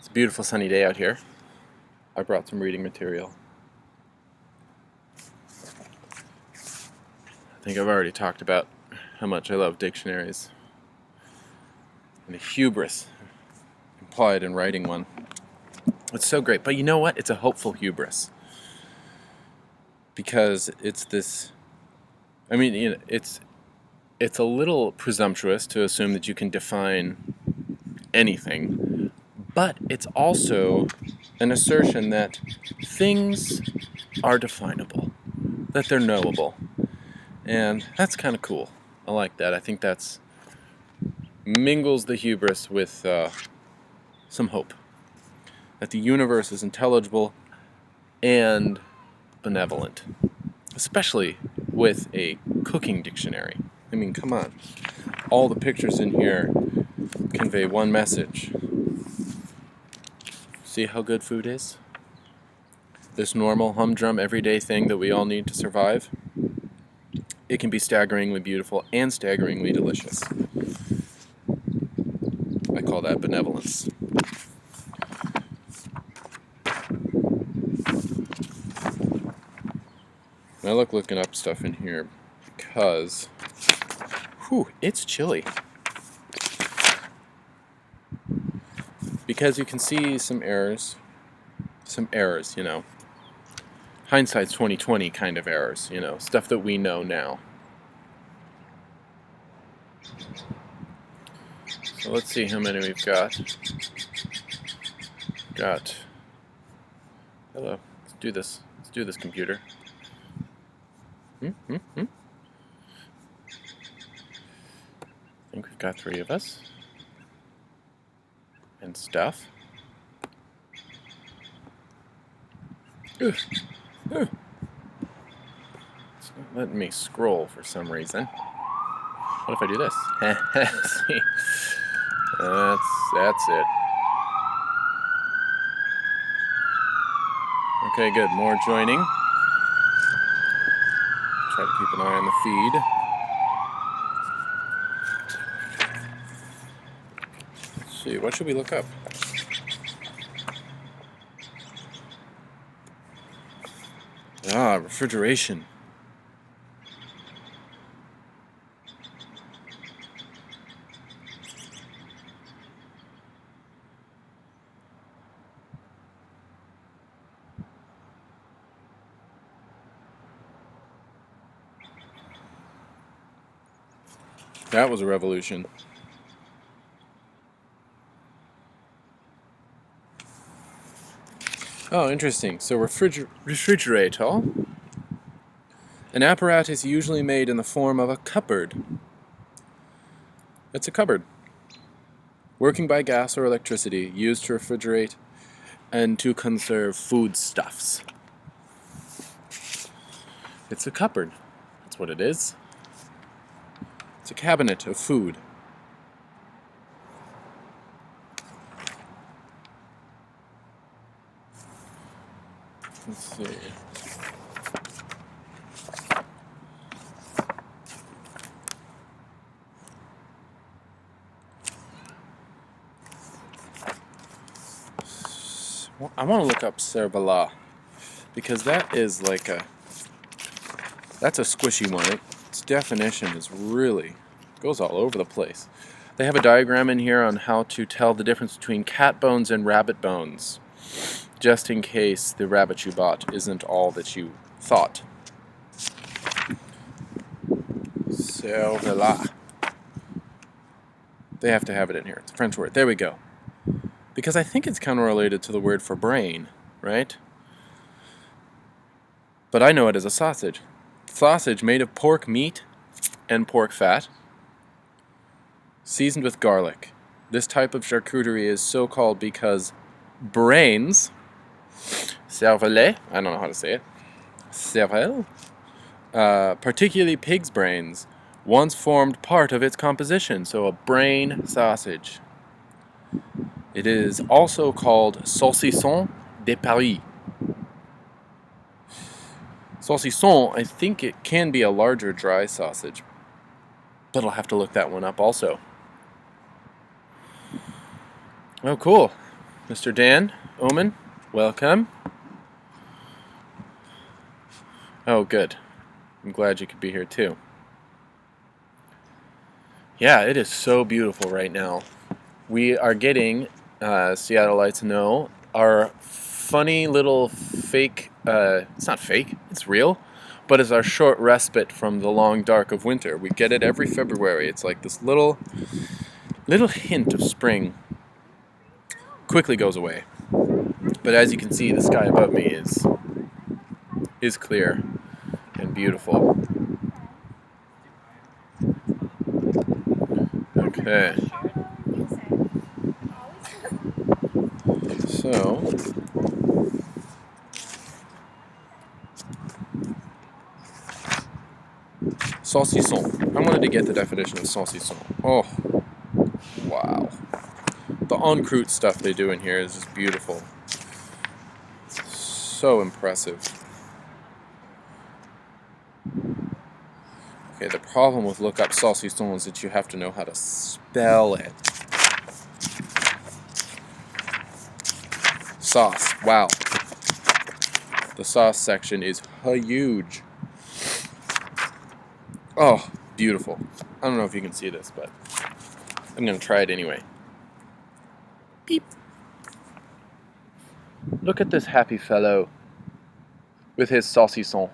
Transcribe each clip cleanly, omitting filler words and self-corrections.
It's a beautiful sunny day out here. I brought some reading material. I think I've already talked about how much I love dictionaries and the hubris implied in writing one. It's so great, but you know what? It's a hopeful hubris. Because it's this, it's a little presumptuous to assume that you can define anything, but it's also an assertion that things are definable, that they're knowable, and that's kind of cool. I like that. I think that's mingles the hubris with some hope that the universe is intelligible and benevolent, especially with a cooking dictionary. I mean, come on. All the pictures in here convey one message. See how good food is? This normal, humdrum, everyday thing that we all need to survive. It can be staggeringly beautiful and staggeringly delicious. I call that benevolence. I like looking up stuff in here because, it's chilly. Because you can see some errors, you know. Hindsight's 20/20 kind of errors, you know, stuff that we know now. So let's see how many we've got. Hello. Let's do this. Let's do this, computer. I think we've got 3 of us. And stuff. It's not letting me scroll for some reason. What if I do this? See? That's it. Okay, good. More joining. Try to keep an eye on the feed. Let's see, what should we look up? Refrigeration. That was a revolution. Oh, interesting. So refrigerator, an apparatus usually made in the form of a cupboard. It's a cupboard. Working by gas or electricity, used to refrigerate and to conserve foodstuffs. It's a cupboard. That's what it is. It's a cabinet of food. Let's see. I want to look up cervelat because that is that's a squishy one. Its definition is really goes all over the place. They have a diagram in here on how to tell the difference between cat bones and rabbit bones, just in case the rabbit you bought isn't all that you thought. Cervelat. They have to have it in here. It's a French word. There we go. Because I think it's kind of related to the word for brain, right? But I know it as a sausage. Sausage made of pork meat and pork fat, seasoned with garlic. This type of charcuterie is so called because brains, cervelet, I don't know how to say it, cervelle, particularly pig's brains, once formed part of its composition, so a brain sausage. It is also called saucisson de Paris. Saucisson, I think it can be a larger dry sausage, but I'll have to look that one up also. Oh, cool. Mr. Dan Oman, welcome. Oh, good. I'm glad you could be here too. Yeah, it is so beautiful right now. We are getting, Seattleites know, our funny little fake, it's not fake, it's real, but it's our short respite from the long dark of winter. We get it every February. It's like this little hint of spring quickly goes away. But as you can see, the sky above me is clear and beautiful. Okay. So, saucisson. I wanted to get the definition of saucisson. Oh, wow. The en croûte stuff they do in here is just beautiful. So impressive. Okay, the problem with look up saucisson is that you have to know how to spell it. Sauce. Wow. The sauce section is huge. Oh, beautiful. I don't know if you can see this, but I'm going to try it anyway. Beep. Look at this happy fellow with his saucisson.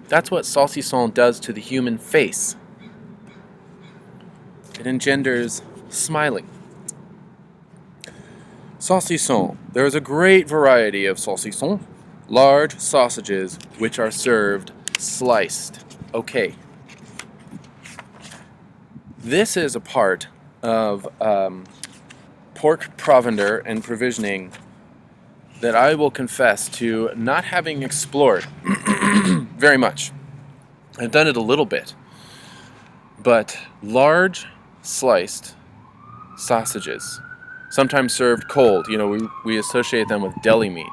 That's what saucisson does to the human face. It engenders smiling. Saucisson. There is a great variety of saucisson. Large sausages which are served sliced. Okay. This is a part of pork provender and provisioning that I will confess to not having explored very much. I've done it a little bit. But large sliced sausages, sometimes served cold, we associate them with deli meat.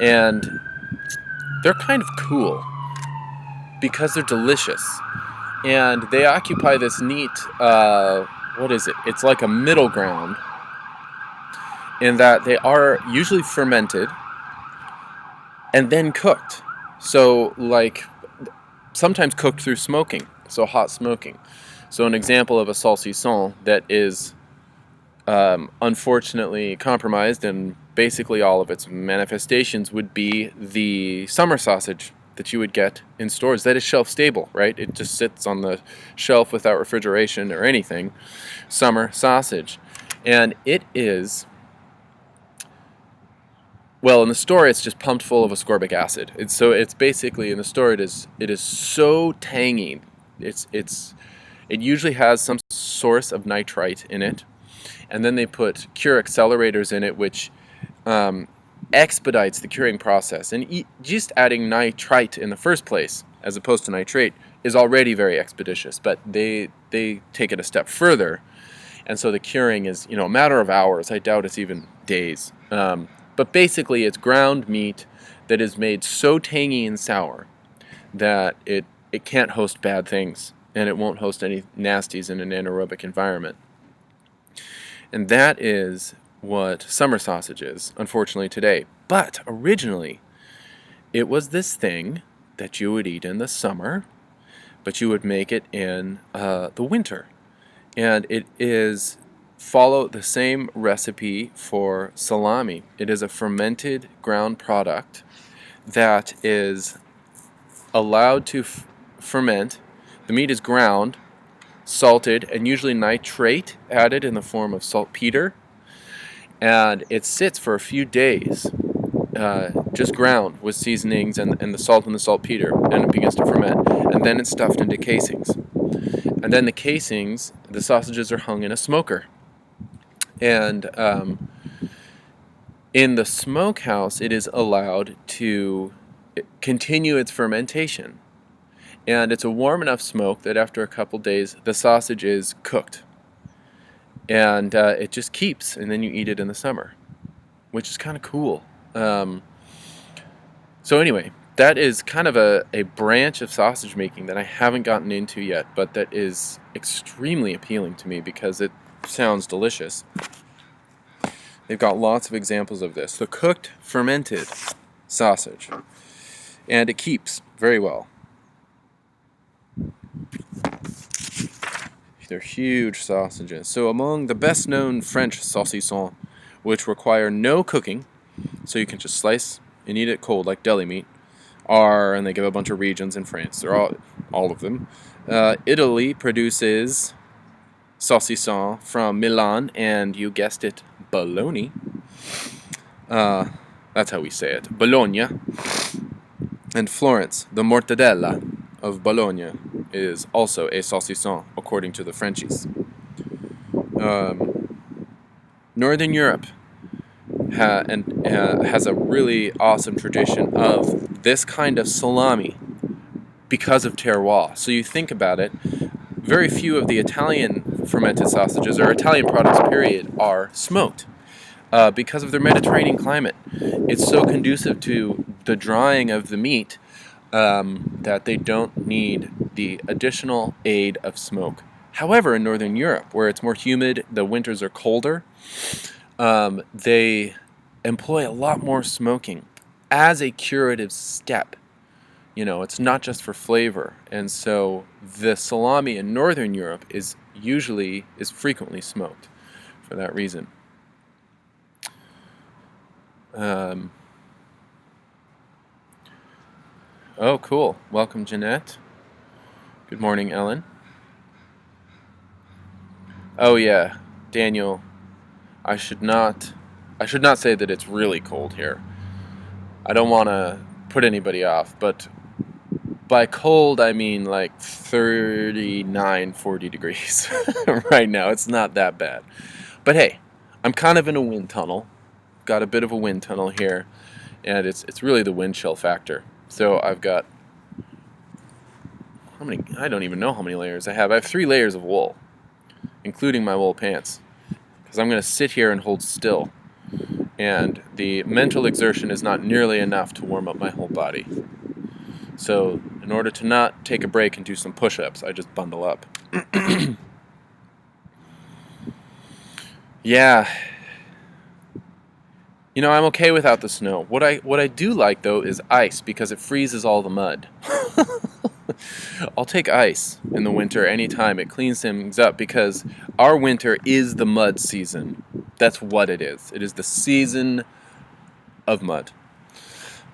And they're kind of cool because they're delicious. And they occupy this neat, what is it? It's like a middle ground in that they are usually fermented and then cooked. So, like, sometimes cooked through smoking, so hot smoking. So an example of a saucisson that is unfortunately compromised, and basically all of its manifestations would be the summer sausage that you would get in stores. That is shelf stable, right? It just sits on the shelf without refrigeration or anything. Summer sausage. And it is, well, in the store it's just pumped full of ascorbic acid. It's basically, in the store it is so tangy. It usually has some source of nitrite in it, and then they put cure accelerators in it, which expedites the curing process. And just adding nitrite in the first place, as opposed to nitrate, is already very expeditious. But they take it a step further, and so the curing is a matter of hours. I doubt it's even days. But basically, it's ground meat that is made so tangy and sour that it can't host bad things, and it won't host any nasties in an anaerobic environment. And that is what summer sausage is, unfortunately, today. But originally, it was this thing that you would eat in the summer, but you would make it in the winter. And it is follow the same recipe for salami. It is a fermented ground product that is allowed to ferment. The meat is ground, salted, and usually nitrate added in the form of saltpeter, and it sits for a few days, just ground with seasonings and the salt and the saltpeter, and it begins to ferment, and then it's stuffed into casings, and then the sausages are hung in a smoker, and in the smokehouse it is allowed to continue its fermentation. And it's a warm enough smoke that after a couple days, the sausage is cooked. And it just keeps, and then you eat it in the summer, which is kind of cool. So anyway, that is kind of a branch of sausage making that I haven't gotten into yet, but that is extremely appealing to me because it sounds delicious. They've got lots of examples of this. The cooked fermented sausage, and it keeps very well. They're huge sausages. So among the best known French saucissons, which require no cooking, so you can just slice and eat it cold like deli meat, and they give a bunch of regions in France. They're all of them. Italy produces saucisson from Milan, and you guessed it, Bologna. That's how we say it. Bologna. And Florence, the mortadella of Bologna, is also a saucisson, according to the Frenchies. Northern Europe has a really awesome tradition of this kind of salami because of terroir. So you think about it, very few of the Italian fermented sausages, or Italian products period, are smoked. Because of their Mediterranean climate, it's so conducive to the drying of the meat that they don't need the additional aid of smoke. However, in Northern Europe, where it's more humid, the winters are colder, they employ a lot more smoking as a curative step. You know, it's not just for flavor. And so the salami in Northern Europe is frequently smoked for that reason. Oh, cool. Welcome, Jeanette. Good morning, Ellen. Oh, yeah, Daniel, I should not say that it's really cold here. I don't want to put anybody off, but by cold, I mean like 39, 40 degrees right now. It's not that bad. But hey, I'm kind of in a wind tunnel. Got a bit of a wind tunnel here, and it's really the wind chill factor. So I've got, I don't even know how many layers I have. I have 3 layers of wool, including my wool pants, because I'm going to sit here and hold still. And the mental exertion is not nearly enough to warm up my whole body. So in order to not take a break and do some push-ups, I just bundle up. Yeah. You know, I'm okay without the snow. What I do like, though, is ice, because it freezes all the mud. I'll take ice in the winter anytime. It cleans things up, because our winter is the mud season. That's what it is. It is the season of mud.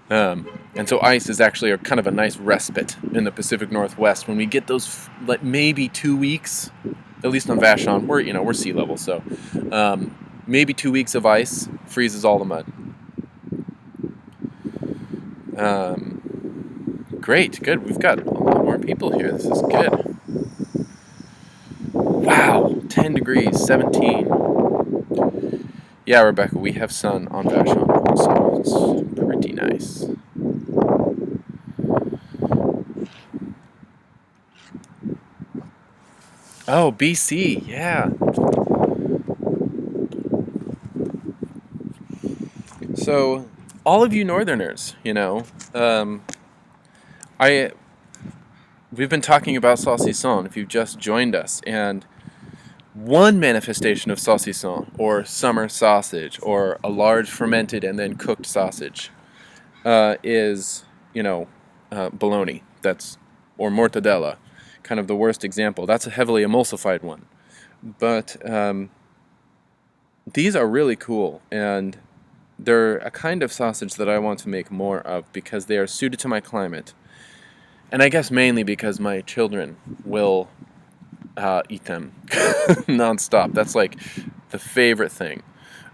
And so ice is actually kind of a nice respite in the Pacific Northwest when we get those like maybe 2 weeks, at least on Vashon. We're sea level, so maybe 2 weeks of ice freezes all the mud. Great, good. We've got a lot more people here. This is good. Wow, 10 degrees, 17. Yeah, Rebecca, we have sun on Vashon also. It's pretty nice. Oh, BC, yeah. So, all of you Northerners, we've been talking about saucisson if you've just joined us, and one manifestation of saucisson, or summer sausage, or a large fermented and then cooked sausage, is, bologna, or mortadella, kind of the worst example. That's a heavily emulsified one. But these are really cool, and they're a kind of sausage that I want to make more of because they are suited to my climate. And I guess mainly because my children will eat them nonstop. That's like the favorite thing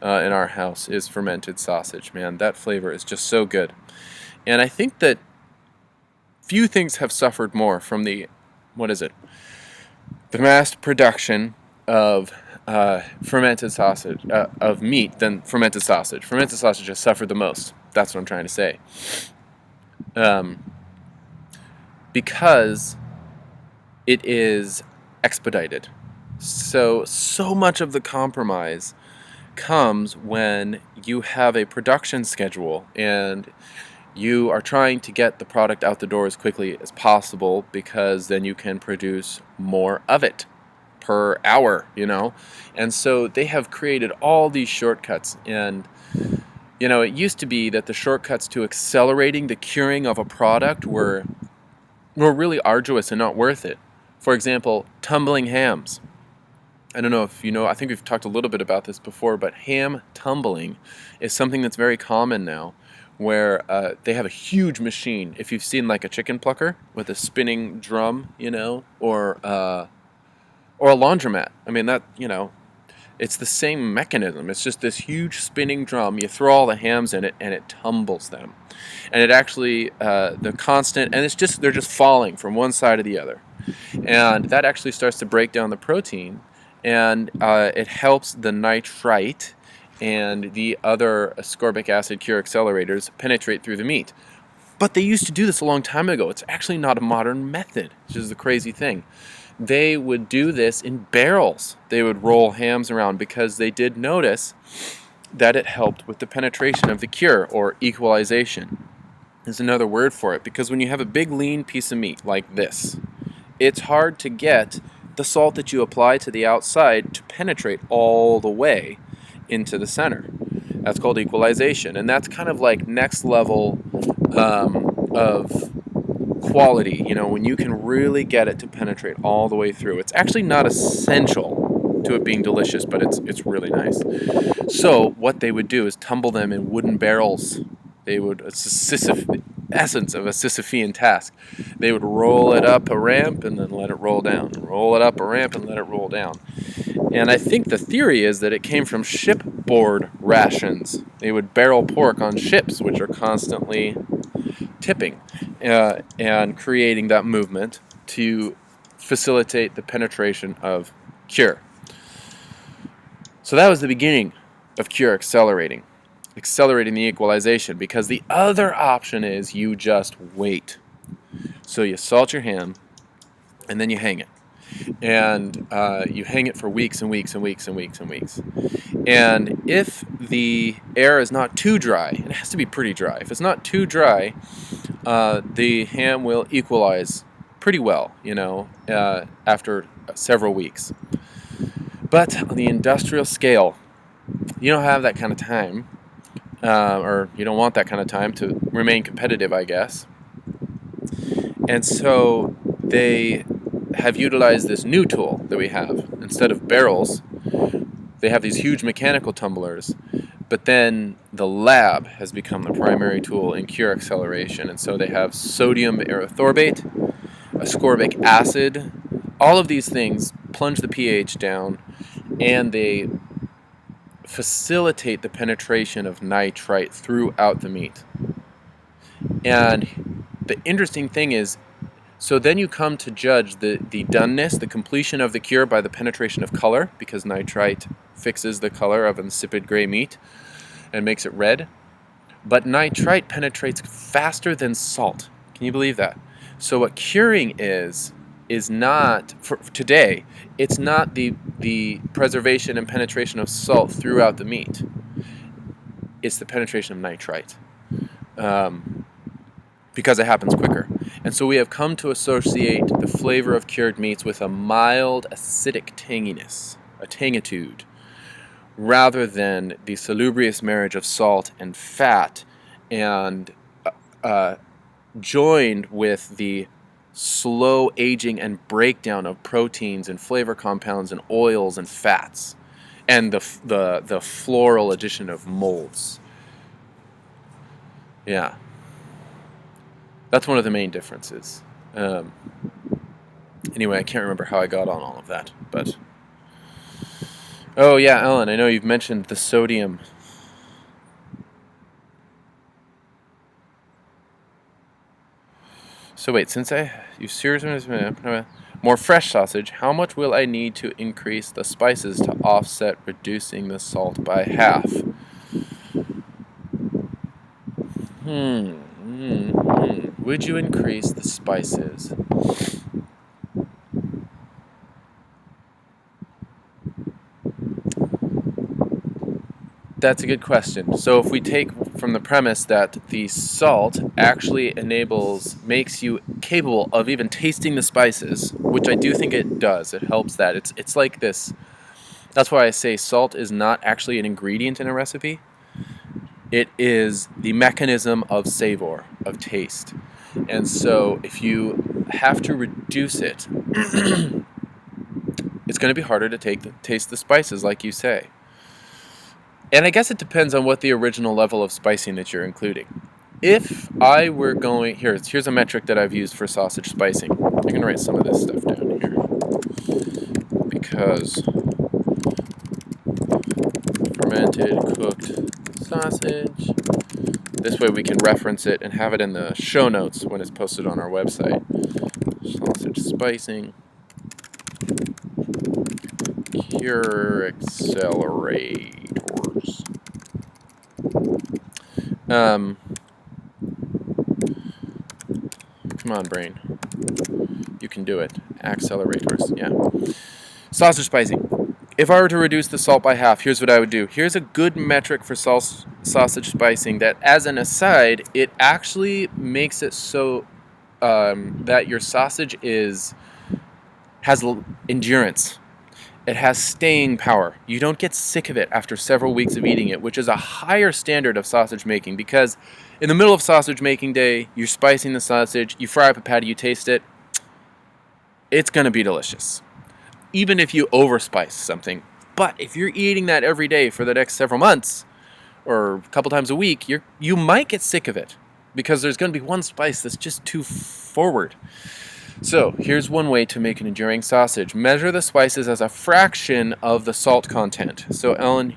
in our house is fermented sausage. Man, that flavor is just so good. And I think that few things have suffered more from the mass production of fermented sausage, of meat, than fermented sausage. Fermented sausage has suffered the most. That's what I'm trying to say. Because it is expedited. So much of the compromise comes when you have a production schedule and you are trying to get the product out the door as quickly as possible because then you can produce more of it per hour, And so they have created all these shortcuts. And, it used to be that the shortcuts to accelerating the curing of a product were really arduous and not worth it. For example, tumbling hams. I don't know if you know, I think we've talked a little bit about this before, but ham tumbling is something that's very common now, where they have a huge machine. If you've seen like a chicken plucker with a spinning drum, or a laundromat. I mean, it's the same mechanism. It's just this huge spinning drum. You throw all the hams in it, and it tumbles them. And it actually, the constant, and they're just falling from one side to the other. And that actually starts to break down the protein, and it helps the nitrite and the other ascorbic acid cure accelerators penetrate through the meat. But they used to do this a long time ago. It's actually not a modern method, which is the crazy thing. They would do this in barrels. They would roll hams around because they did notice that it helped with the penetration of the cure, or equalization is another word for it. Because when you have a big lean piece of meat like this, it's hard to get the salt that you apply to the outside to penetrate all the way into the center. That's called equalization, and that's kind of like next level of quality, when you can really get it to penetrate all the way through. It's actually not essential to it being delicious, but it's really nice. So what they would do is tumble them in wooden barrels. It's the essence of a Sisyphean task. They would roll it up a ramp and then let it roll down. Roll it up a ramp and let it roll down. And I think the theory is that it came from shipboard rations. They would barrel pork on ships, which are constantly tipping and creating that movement to facilitate the penetration of cure. So that was the beginning of cure accelerating the equalization, because the other option is you just wait. So you salt your ham and then you hang it. And you hang it for weeks and weeks and weeks and weeks and weeks. And if the air is not too dry, it has to be pretty dry. If it's not too dry, the ham will equalize pretty well, after several weeks. But on the industrial scale, you don't have that kind of time, or you don't want that kind of time to remain competitive, I guess. And so they have utilized this new tool that we have. Instead of barrels, they have these huge mechanical tumblers, but then the lab has become the primary tool in cure acceleration. And so they have sodium erythorbate, ascorbic acid, all of these things plunge the pH down, and they facilitate the penetration of nitrite throughout the meat. And the interesting thing is, so then you come to judge the doneness, the completion of the cure by the penetration of color, because nitrite fixes the color of insipid gray meat and makes it red. But nitrite penetrates faster than salt. Can you believe that? So what curing is not, for today, it's not the preservation and penetration of salt throughout the meat. It's the penetration of nitrite. Because it happens quicker. And so we have come to associate the flavor of cured meats with a mild acidic tanginess, a tangitude, rather than the salubrious marriage of salt and fat, and joined with the slow aging and breakdown of proteins and flavor compounds and oils and fats, and the floral addition of molds. Yeah. That's one of the main differences. Anyway, I can't remember how I got on all of that, but... Oh yeah, Alan, I know you've mentioned the sodium. So wait, you seriously... More fresh sausage, how much will I need to increase the spices to offset reducing the salt by half? Would you increase the spices? That's a good question. So if we take from the premise that the salt actually makes you capable of even tasting the spices, which I do think it does. It helps that. It's like this. That's why I say salt is not actually an ingredient in a recipe. It is the mechanism of savor, of taste. And so if you have to reduce it, it's going to be harder to taste the spices, like you say. And I guess it depends on what the original level of spicing that you're including. If I were going... Here's a metric that I've used for sausage spicing. I'm going to write some of this stuff down here. Because fermented cooked sausage... This way we can reference it and have it in the show notes when it's posted on our website. Sausage spicing. Pure accelerators. Come on, brain. You can do it. Accelerators, yeah. Sausage spicing. If I were to reduce the salt by half, here's what I would do. Here's a good metric for sausage spicing that, as an aside, it actually makes it so that your sausage has endurance. It has staying power. You don't get sick of it after several weeks of eating it, which is a higher standard of sausage making, because in the middle of sausage making day, you're spicing the sausage, you fry up a patty, you taste it, it's going to be delicious. Even if you overspice something. But if you're eating that every day for the next several months, or a couple times a week, you might get sick of it, because there's going to be one spice that's just too forward. So here's one way to make an enduring sausage. Measure the spices as a fraction of the salt content. So Ellen,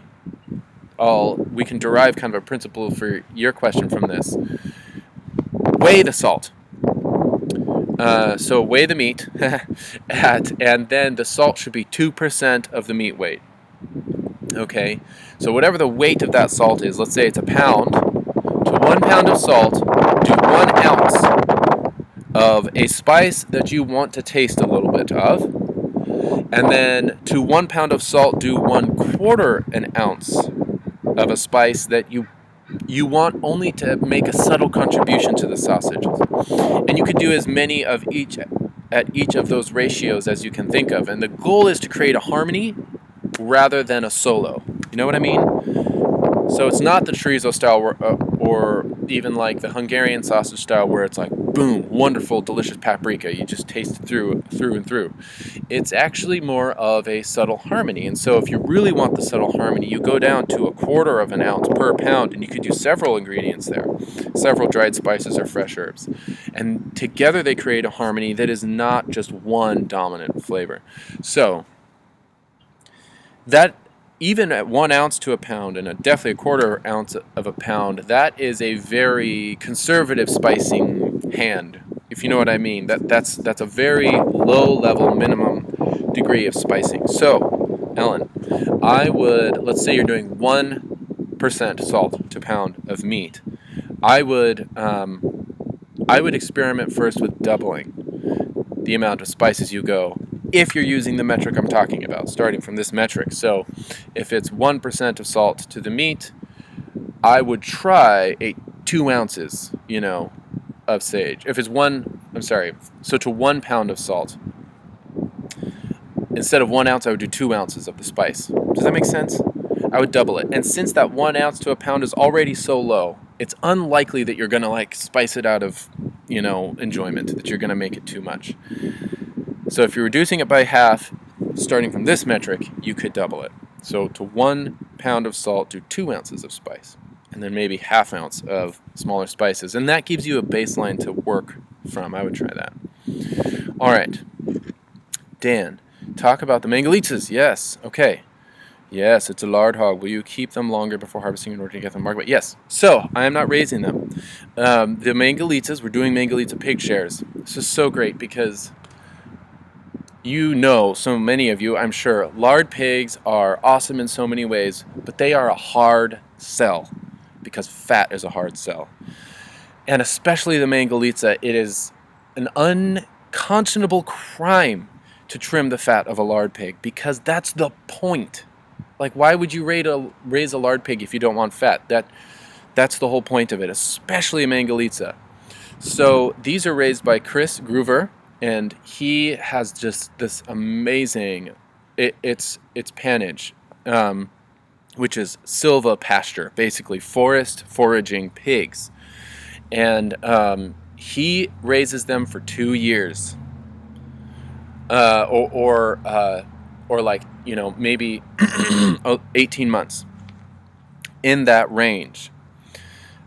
we can derive kind of a principle for your question from this. Weigh the salt. So weigh the meat, and then the salt should be 2% of the meat weight. Okay, so whatever the weight of that salt is, let's say it's a pound. To 1 pound of salt, do 1 ounce of a spice that you want to taste a little bit of, and then to 1 pound of salt, do 1/4 an ounce of a spice that you want only to make a subtle contribution to the sausages. And you could do as many of each at each of those ratios as you can think of. And the goal is to create a harmony rather than a solo. You know what I mean? So it's not the chorizo style or even like the Hungarian sausage style where it's like, boom, wonderful, delicious paprika. You just taste it through and through. It's actually more of a subtle harmony. And so if you really want the subtle harmony, you go down to 1/4 of an ounce per pound, and you could do several ingredients there, several dried spices or fresh herbs. And together they create a harmony that is not just one dominant flavor. So that, even at 1 ounce to a pound, and definitely 1/4 ounce of a pound, that is a very conservative spicing hand, if you know what I mean. That's a very low level minimum degree of spicing. So, Ellen, let's say you're doing 1% salt to pound of meat. I would experiment first with doubling the amount of spices you go, if you're using the metric I'm talking about, starting from this metric. So if it's 1% of salt to the meat, I would try 2 ounces, of sage. If it's so to 1 pound of salt, instead of 1 ounce, I would do 2 ounces of the spice. Does that make sense? I would double it. And since that 1 ounce to a pound is already so low, it's unlikely that you're going to spice it out of, enjoyment, that you're going to make it too much. So if you're reducing it by half, starting from this metric, you could double it. So to 1 pound of salt, do 2 ounces of spice, and then maybe ½ ounce of smaller spices. And that gives you a baseline to work from. I would try that. All right. Dan, talk about the Mangalitsas. Yes. Okay. Yes, it's a lard hog. Will you keep them longer before harvesting in order to get them market? Yes. So, I am not raising them. The Mangalitsas, we're doing Mangalitsa pig shares. This is so great because so many of you, I'm sure, lard pigs are awesome in so many ways, but they are a hard sell because fat is a hard sell. And especially the Mangalitsa, it is an unconscionable crime to trim the fat of a lard pig, because that's the point. Why would you raise a lard pig if you don't want fat? That's the whole point of it, especially a Mangalitsa. So these are raised by Chris Groover, and he has just this amazing, it's pannage, which is silva pasture, basically forest foraging pigs. And he raises them for 2 years, or like, maybe 18 months, in that range.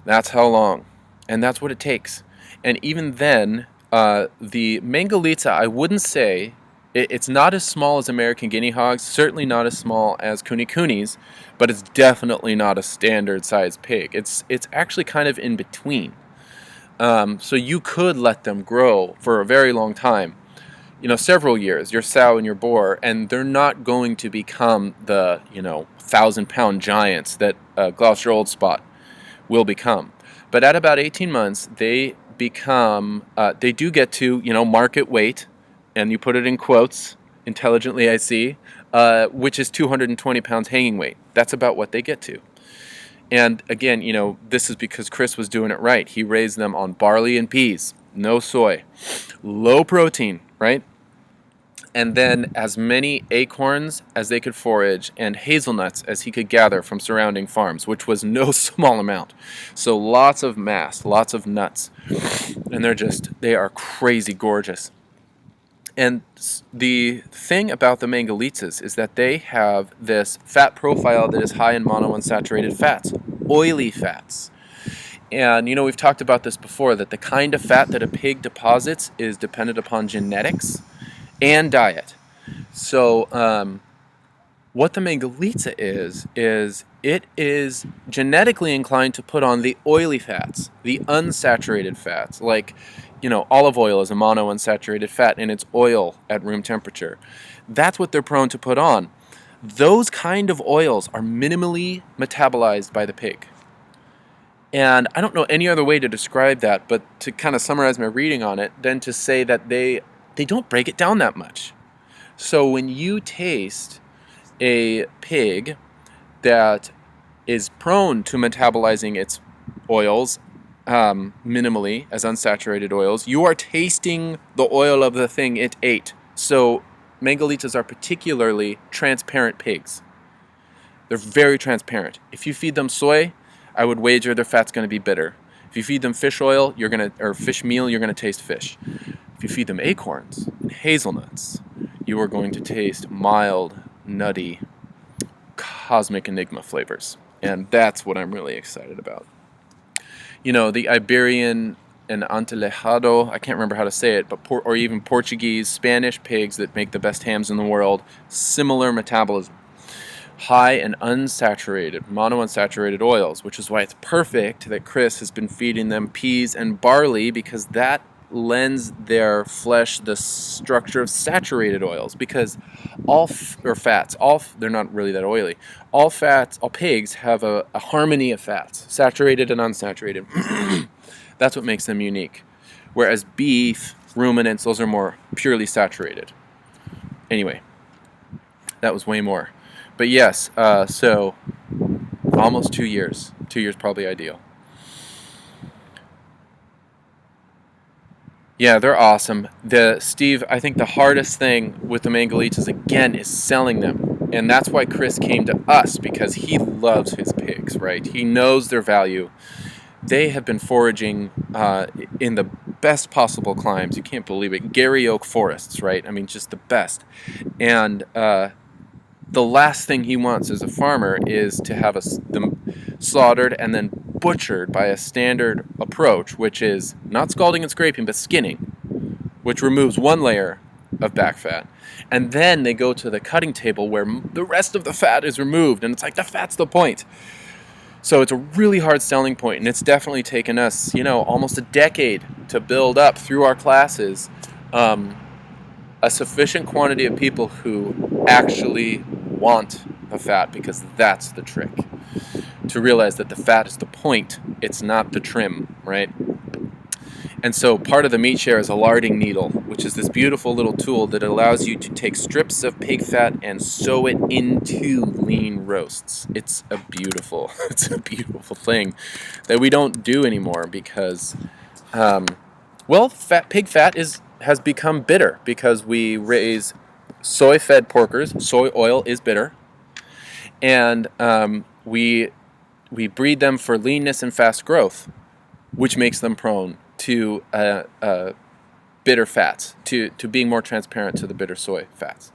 That's how long, and that's what it takes. And even then, the Mangalitsa, I wouldn't say it's not as small as American guinea hogs, certainly not as small as kunikunis, but it's definitely not a standard sized pig. It's actually kind of in between. So you could let them grow for a very long time, several years, your sow and your boar, and they're not going to become the 1,000-pound giants that Gloucester Old Spot will become. But at about 18 months, they become, they do get to, market weight, and you put it in quotes, intelligently I see, which is 220 pounds hanging weight. That's about what they get to. And again, this is because Chris was doing it right. He raised them on barley and peas, no soy, low protein, right? And then as many acorns as they could forage and hazelnuts as he could gather from surrounding farms, which was no small amount. So lots of mass, lots of nuts. And they are crazy gorgeous. And the thing about the Mangalitsas is that they have this fat profile that is high in monounsaturated fats, oily fats. And, we've talked about this before, that the kind of fat that a pig deposits is dependent upon genetics and diet. So what the Mangalitsa is it is genetically inclined to put on the oily fats, the unsaturated fats, like, olive oil is a monounsaturated fat and it's oil at room temperature. That's what they're prone to put on. Those kind of oils are minimally metabolized by the pig. And I don't know any other way to describe that, but to kind of summarize my reading on it, than to say that they don't break it down that much. So when you taste a pig that is prone to metabolizing its oils minimally as unsaturated oils, you are tasting the oil of the thing it ate. So Mangalittas are particularly transparent pigs. They're very transparent. If you feed them soy, I would wager their fat's going to be bitter. If you feed them fish oil, or fish meal, you're going to taste fish. If you feed them acorns and hazelnuts, you are going to taste mild, nutty, cosmic enigma flavors. And that's what I'm really excited about. The Iberian and Antelejado, I can't remember how to say it, but or even Portuguese, Spanish pigs that make the best hams in the world, similar metabolism. High in unsaturated, monounsaturated oils, which is why it's perfect that Chris has been feeding them peas and barley, because that lends their flesh the structure of saturated oils, because they're not really that oily. All pigs have a harmony of fats, saturated and unsaturated. That's what makes them unique. Whereas beef, ruminants, those are more purely saturated. Anyway, that was way more. But yes, so almost 2 years. 2 years probably ideal. Yeah, they're awesome. Steve, I think the hardest thing with the Mangalitsas, again, is selling them. And that's why Chris came to us, because he loves his pigs, right? He knows their value. They have been foraging in the best possible climes. You can't believe it. Gary oak forests, right? I mean, just the best. And the last thing he wants as a farmer is to have them slaughtered and then butchered by a standard approach, which is not scalding and scraping, but skinning, which removes one layer of back fat. And then they go to the cutting table where the rest of the fat is removed, and it's like, the fat's the point. So it's a really hard selling point, and it's definitely taken us, almost a decade to build up through our classes a sufficient quantity of people who actually want the fat, because that's the trick. To realize that the fat is the point, it's not the trim, right? And so part of the meat share is a larding needle, which is this beautiful little tool that allows you to take strips of pig fat and sew it into lean roasts. It's a beautiful thing that we don't do anymore because, well, pig fat has become bitter because we raise soy-fed porkers. Soy oil is bitter, and we breed them for leanness and fast growth, which makes them prone to bitter fats, to being more transparent to the bitter soy fats.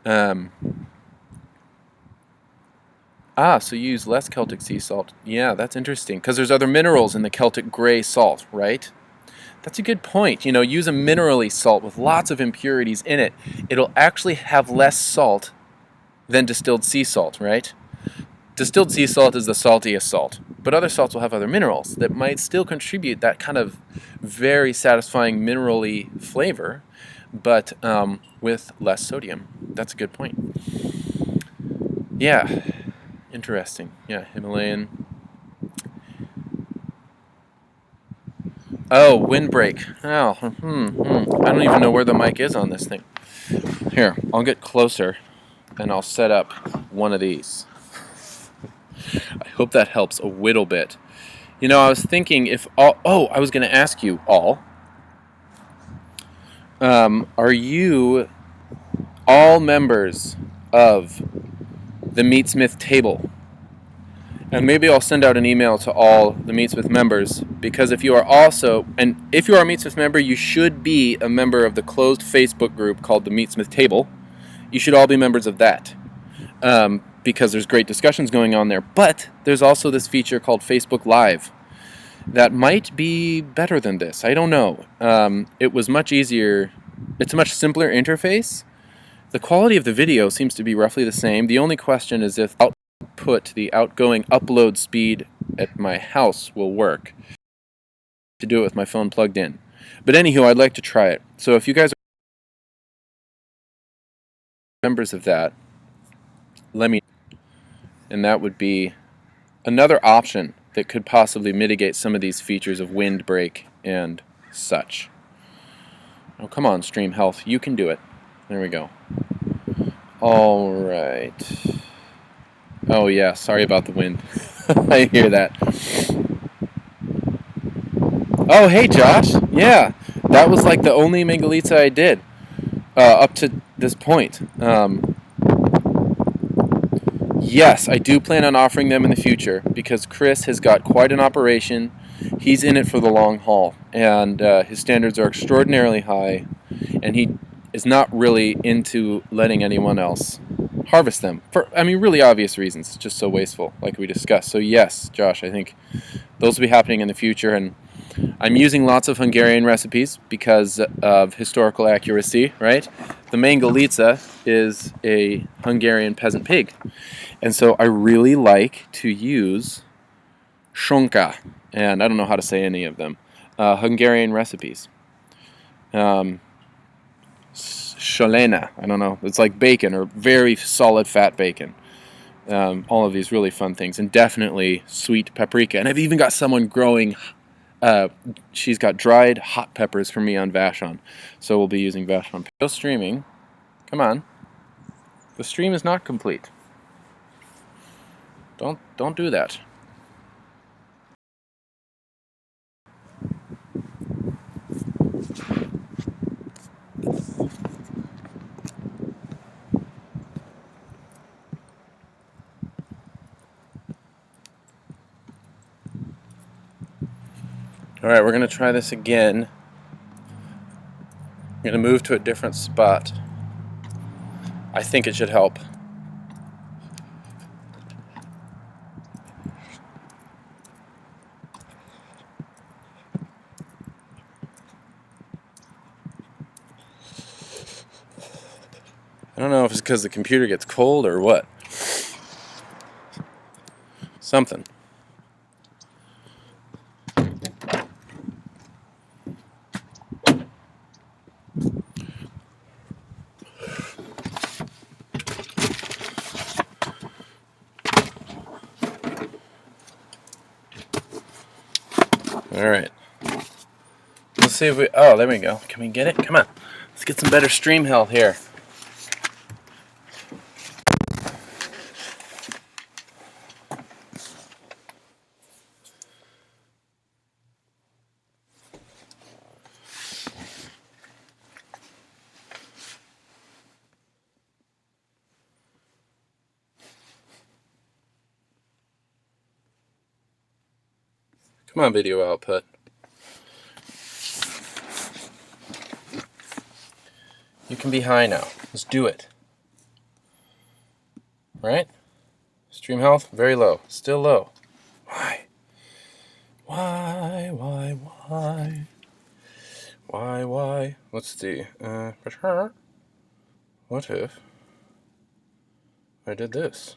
So you use less Celtic sea salt. Yeah, that's interesting, because there's other minerals in the Celtic gray salt, right? That's a good point. Use a minerally salt with lots of impurities in it. It'll actually have less salt than distilled sea salt, right? Distilled sea salt is the saltiest salt, but other salts will have other minerals that might still contribute that kind of very satisfying minerally flavor, but with less sodium. That's a good point. Yeah, interesting. Yeah, Himalayan. Oh, windbreak. Oh, I don't even know where the mic is on this thing. Here, I'll get closer and I'll set up one of these. I hope that helps a little bit. I was thinking I was going to ask you all, are you all members of the Meatsmith table? And maybe I'll send out an email to all the Meatsmith members, because if you are a Meatsmith member, you should be a member of the closed Facebook group called the Meatsmith Table. You should all be members of that, because there's great discussions going on there. But there's also this feature called Facebook Live that might be better than this. I don't know. It was much easier. It's a much simpler interface. The quality of the video seems to be roughly the same. The only question is if the outgoing upload speed at my house will work to do it with my phone plugged in. But anywho, I'd like to try it. So if you guys are members of that, let me know. And that would be another option that could possibly mitigate some of these features of windbreak and such. Oh, come on, Stream Health. You can do it. There we go. All right. Oh, yeah. Sorry about the wind. I hear that. Oh, hey, Josh. Yeah. That was like the only Mangalitsas I did up to this point. Yes, I do plan on offering them in the future because Chris has got quite an operation. He's in it for the long haul, and his standards are extraordinarily high, and he is not really into letting anyone else harvest them for, really obvious reasons. It's just so wasteful, like we discussed. So yes, Josh, I think those will be happening in the future, and I'm using lots of Hungarian recipes because of historical accuracy, right? The Mangalitsa is a Hungarian peasant pig, and so I really like to use shonka, and I don't know how to say any of them, Hungarian recipes. Sholena, I don't know. It's like bacon, or very solid fat bacon. All of these really fun things, and definitely sweet paprika. And I've even got someone growing. She's got dried hot peppers for me on Vashon, so we'll be using Vashon. Still streaming. Come on. The stream is not complete. Don't do that. Alright, we're going to try this again. I'm going to move to a different spot. I think it should help. I don't know if it's because the computer gets cold or what. Something. All right. see if we... Oh, there we go. Can we get it? Come on. Let's get some better stream health here. Come on, video output. You can be high now. Let's do it. Right? Stream health, very low. Still low. Why? Why? Let's see. What if I did this?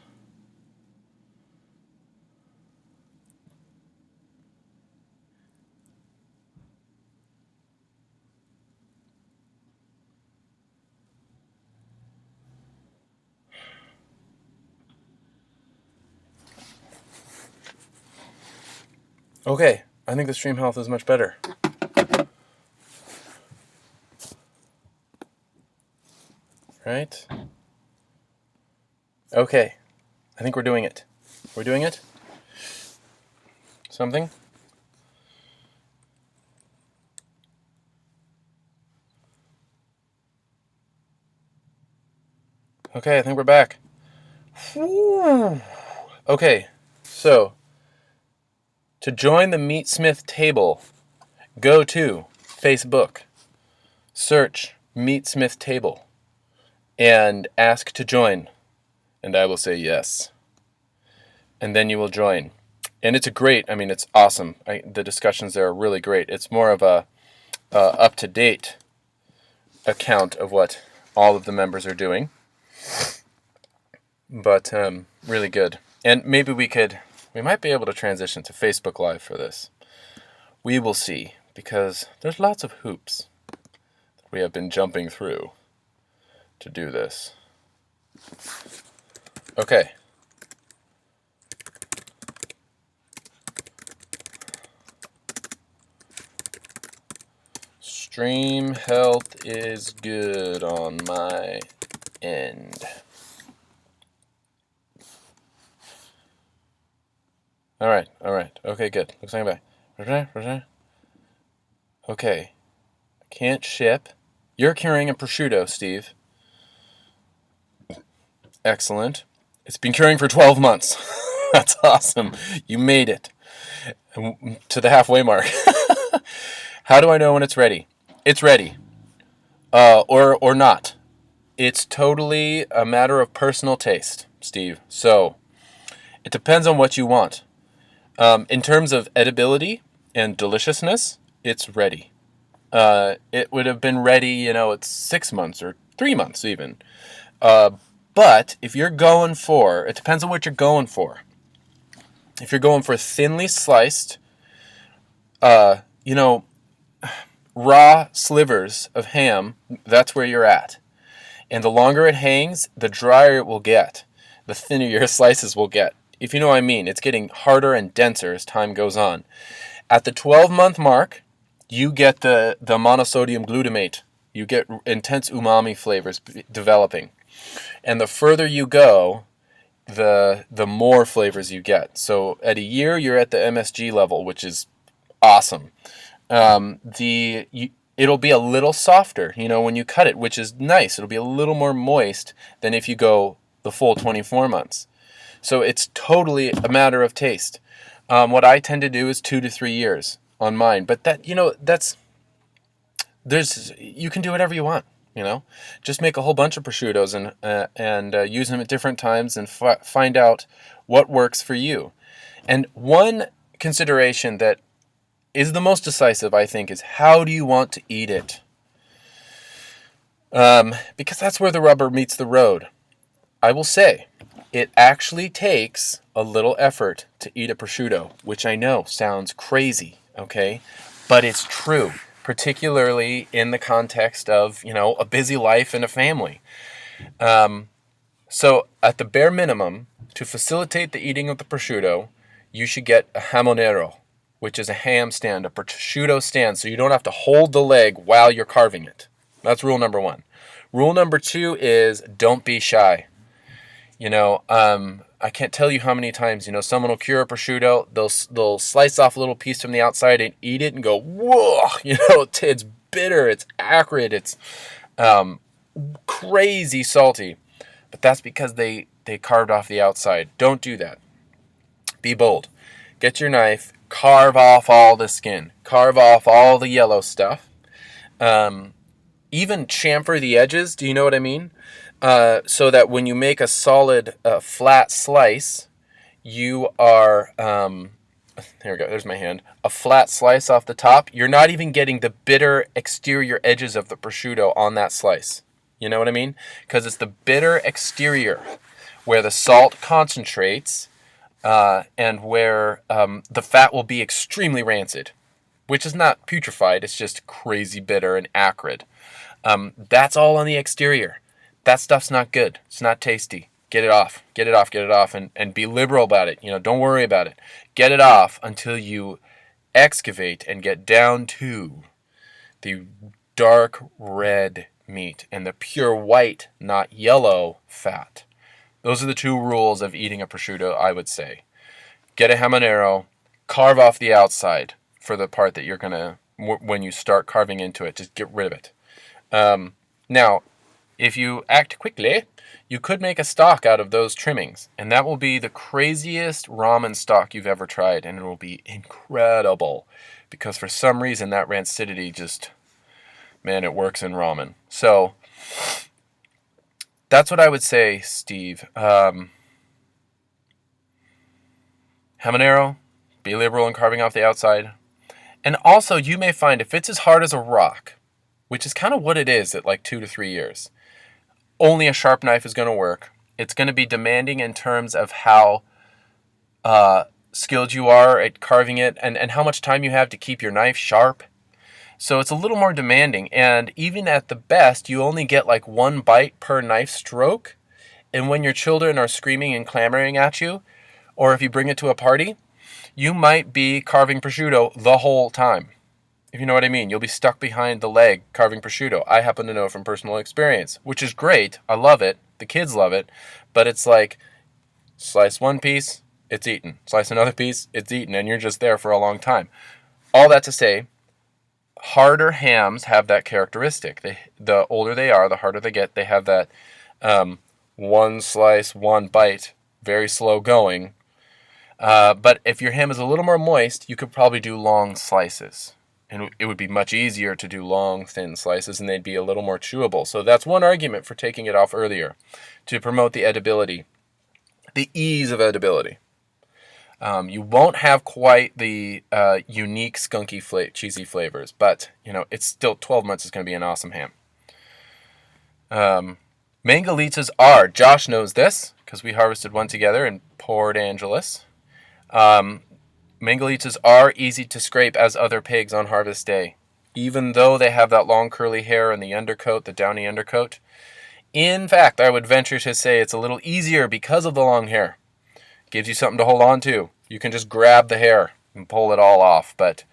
Okay, I think the stream health is much better. Right? Okay, I think we're doing it. We're doing it? Something? Okay, I think we're back. Okay, so to join the Meatsmith table, go to Facebook, search Meatsmith table, and ask to join, and I will say yes. And then you will join. And it's it's awesome. The discussions there are really great. It's more of a up-to-date account of what all of the members are doing. But really good. And maybe we might be able to transition to Facebook Live for this. We will see, because there's lots of hoops that we have been jumping through to do this. Okay. Stream health is good on my end. All right. Okay, good. Looks like I'm back. Okay. Can't ship. You're carrying a prosciutto, Steve. Excellent. It's been curing for 12 months. That's awesome. You made it to the halfway mark. How do I know when it's ready? It's ready. Or not. It's totally a matter of personal taste, Steve. So, it depends on what you want. In terms of edibility and deliciousness, it's ready. It would have been ready, it's 6 months or 3 months even. But if you're going for, it depends on what you're going for. If you're going for thinly sliced, raw slivers of ham, that's where you're at. And the longer it hangs, the drier it will get. The thinner your slices will get. If you know what I mean, it's getting harder and denser as time goes on. At the 12-month mark, you get the monosodium glutamate. You get intense umami flavors developing. And the further you go, the more flavors you get. So at a year, you're at the MSG level, which is awesome. It'll be a little softer, when you cut it, which is nice. It'll be a little more moist than if you go the full 24 months. So it's totally a matter of taste. What I tend to do is 2 to 3 years on mine. But you can do whatever you want, Just make a whole bunch of prosciuttos and use them at different times and find out what works for you. And one consideration that is the most decisive, I think, is how do you want to eat it? Because that's where the rubber meets the road. I will say, it actually takes a little effort to eat a prosciutto, which I know sounds crazy, okay? But it's true, particularly in the context of, a busy life and a family. So at the bare minimum, to facilitate the eating of the prosciutto, you should get a hamonero. which is a ham stand, a prosciutto stand, so you don't have to hold the leg while you're carving it. That's rule number 1. Rule number 2 is don't be shy. I can't tell you how many times, someone will cure a prosciutto, they'll slice off a little piece from the outside and eat it and go, whoa, it's bitter, it's acrid, it's crazy salty. But that's because they carved off the outside. Don't do that. Be bold. Get your knife, carve off all the skin, carve off all the yellow stuff. Even chamfer the edges, do you know what I mean? So that when you make a solid, flat slice, you are, there we go, there's my hand, a flat slice off the top, you're not even getting the bitter exterior edges of the prosciutto on that slice. You know what I mean? Because it's the bitter exterior where the salt concentrates, and where the fat will be extremely rancid, which is not putrefied, it's just crazy bitter and acrid. That's all on the exterior. That stuff's not good. It's not tasty. Get it off. Get it off. Get it off. And be liberal about it. Don't worry about it. Get it off until you excavate and get down to the dark red meat and the pure white, not yellow fat. Those are the 2 rules of eating a prosciutto, I would say. Get a habanero, carve off the outside for the part that you're going to, when you start carving into it, just get rid of it. Now, if you act quickly, you could make a stock out of those trimmings, and that will be the craziest ramen stock you've ever tried, and it will be incredible, because for some reason that rancidity just, man, it works in ramen. So, that's what I would say, Steve. Habanero, be liberal in carving off the outside. And also, you may find if it's as hard as a rock, which is kind of what it is at like 2 to 3 years, only a sharp knife is going to work. It's going to be demanding in terms of how skilled you are at carving it and how much time you have to keep your knife sharp. So it's a little more demanding. And even at the best, you only get like 1 bite per knife stroke. And when your children are screaming and clamoring at you, or if you bring it to a party, you might be carving prosciutto the whole time. If you know what I mean, you'll be stuck behind the leg carving prosciutto. I happen to know from personal experience, which is great. I love it. The kids love it. But it's like, slice 1 piece, it's eaten. Slice another piece, it's eaten. And you're just there for a long time. All that to say, harder hams have that characteristic. The older they are, the harder they get. They have that 1 slice, 1 bite, very slow going. But if your ham is a little more moist, you could probably do long slices. And it would be much easier to do long, thin slices, and they'd be a little more chewable. So that's one argument for taking it off earlier, to promote the edibility, the ease of edibility. You won't have quite the unique skunky, cheesy flavors, but it's still 12 months is going to be an awesome ham. Mangalitsas are, Josh knows this, because we harvested one together in Port Angeles. Mangalitsas are easy to scrape as other pigs on harvest day, even though they have that long curly hair and the undercoat, the downy undercoat. In fact, I would venture to say it's a little easier because of the long hair. Gives you something to hold on to. You can just grab the hair and pull it all off. But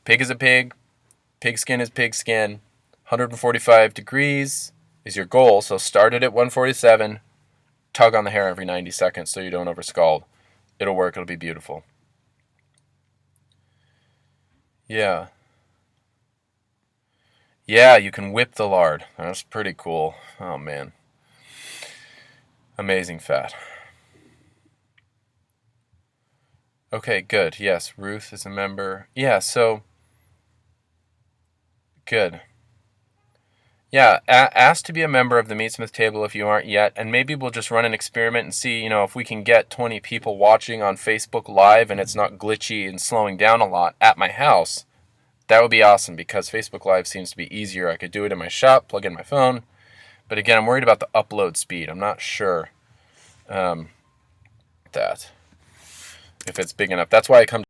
pig is a pig. Pig skin is pig skin. 145 degrees is your goal. So start it at 147. Tug on the hair every 90 seconds so you don't overscald. It'll work. It'll be beautiful. Yeah. Yeah, you can whip the lard. That's pretty cool. Oh, man. Amazing fat. Okay, good. Yes, Ruth is a member. Yeah, so good. Yeah, ask to be a member of the Meatsmith table if you aren't yet, and maybe we'll just run an experiment and see, if we can get 20 people watching on Facebook Live and it's not glitchy and slowing down a lot at my house. That would be awesome because Facebook Live seems to be easier. I could do it in my shop, plug in my phone, but again, I'm worried about the upload speed. I'm not sure that if it's big enough. That's why I come